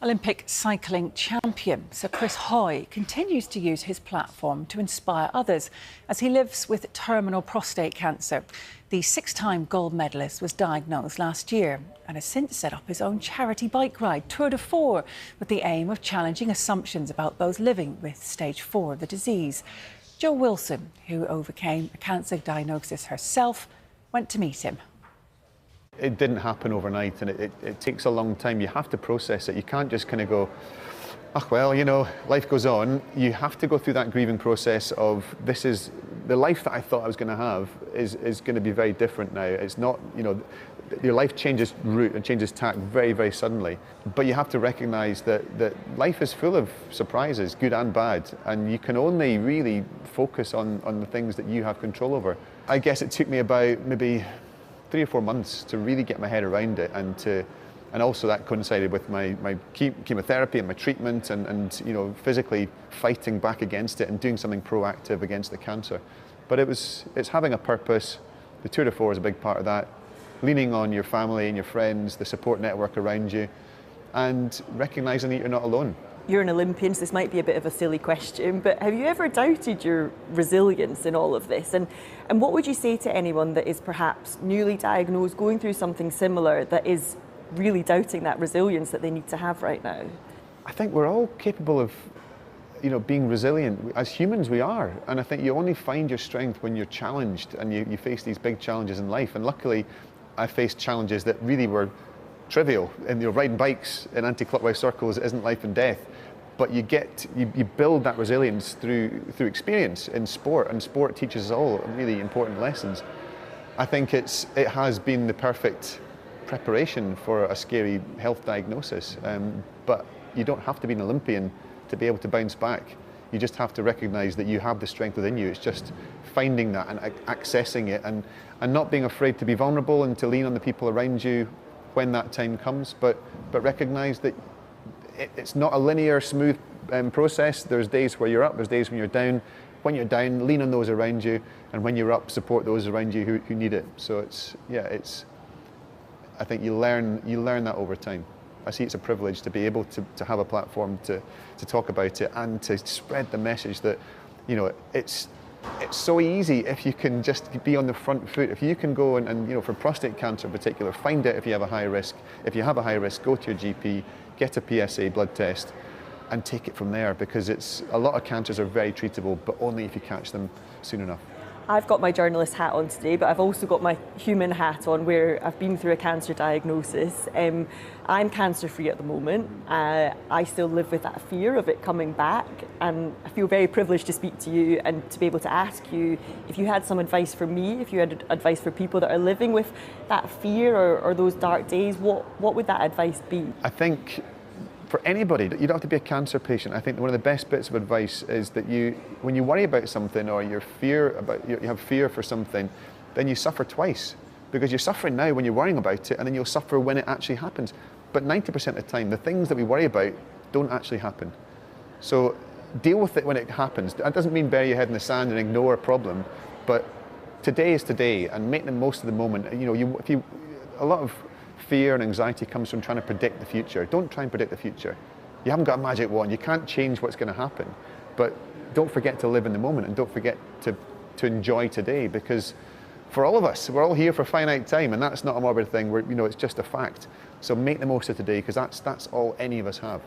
Olympic cycling champion Sir Chris Hoy continues to use his platform to inspire others as he lives with terminal prostate cancer. The six-time gold medalist was diagnosed last year and has since set up his own charity bike ride, Tour de Four, with the aim of challenging assumptions about those living with stage 4 of the disease. Jo Wilson, who overcame a cancer diagnosis herself, went to meet him. It didn't happen overnight, and it takes a long time. You have to process it. You can't just kind of go, oh, well, you know, life goes on. You have to go through that grieving process of, this is the life that I thought I was going to have is going to be very different now. It's not, you know, your life changes route and changes tack very, very suddenly. But you have to recognise that life is full of surprises, good and bad, and you can only really focus on the things that you have control over. I guess it took me about maybe 3 or 4 months to really get my head around it, and also that coincided with my chemotherapy and my treatment, and you know, physically fighting back against it and doing something proactive against the cancer. But it's having a purpose. The Tour de Four is a big part of that. Leaning on your family and your friends, the support network around you, and recognising that you're not alone. You're an Olympian, so this might be a bit of a silly question, but have you ever doubted your resilience in all of this? And what would you say to anyone that is perhaps newly diagnosed, going through something similar, that is really doubting that resilience that they need to have right now? I think we're all capable of, you know, being resilient. As humans, we are. And I think you only find your strength when you're challenged and you face these big challenges in life. And luckily, I faced challenges that really were trivial. And you know, riding bikes in anti-clockwise circles isn't life and death, but you build that resilience through experience in sport, and sport teaches us all really important lessons. I think it has been the perfect preparation for a scary health diagnosis, but you don't have to be an Olympian to be able to bounce back. You just have to recognise that you have the strength within you. It's just finding that and accessing it, and not being afraid to be vulnerable and to lean on the people around you when that time comes, but recognise that it's not a linear, smooth process. There's days where you're up, there's days when you're down. When you're down, lean on those around you, and when you're up, support those around you who need it. So I think you learn that over time. I see it's a privilege to be able to have a platform to talk about it and to spread the message that, you know, it's so easy if you can just be on the front foot. If you can go and you know, for prostate cancer in particular, find out if you have a high risk. If you have a high risk, go to your GP, get a PSA blood test, and take it from there, because a lot of cancers are very treatable, but only if you catch them soon enough. I've got my journalist hat on today, but I've also got my human hat on, where I've been through a cancer diagnosis. I'm cancer-free at the moment. I still live with that fear of it coming back, and I feel very privileged to speak to you and to be able to ask you if you had some advice for me, if you had advice for people that are living with that fear or those dark days. What would that advice be? I think for anybody, you don't have to be a cancer patient. I think one of the best bits of advice is that when you worry about something, or you have fear for something, then you suffer twice, because you're suffering now when you're worrying about it, and then you'll suffer when it actually happens. But 90% of the time, the things that we worry about don't actually happen. So deal with it when it happens. That doesn't mean bury your head in the sand and ignore a problem, but today is today, and make the most of the moment. You know, a lot of fear and anxiety comes from trying to predict the future. Don't try and predict the future. You haven't got a magic wand. You can't change what's going to happen. But don't forget to live in the moment, and don't forget to enjoy today, because for all of us, we're all here for a finite time, and that's not a morbid thing. You know, it's just a fact. So make the most of today, because that's all any of us have.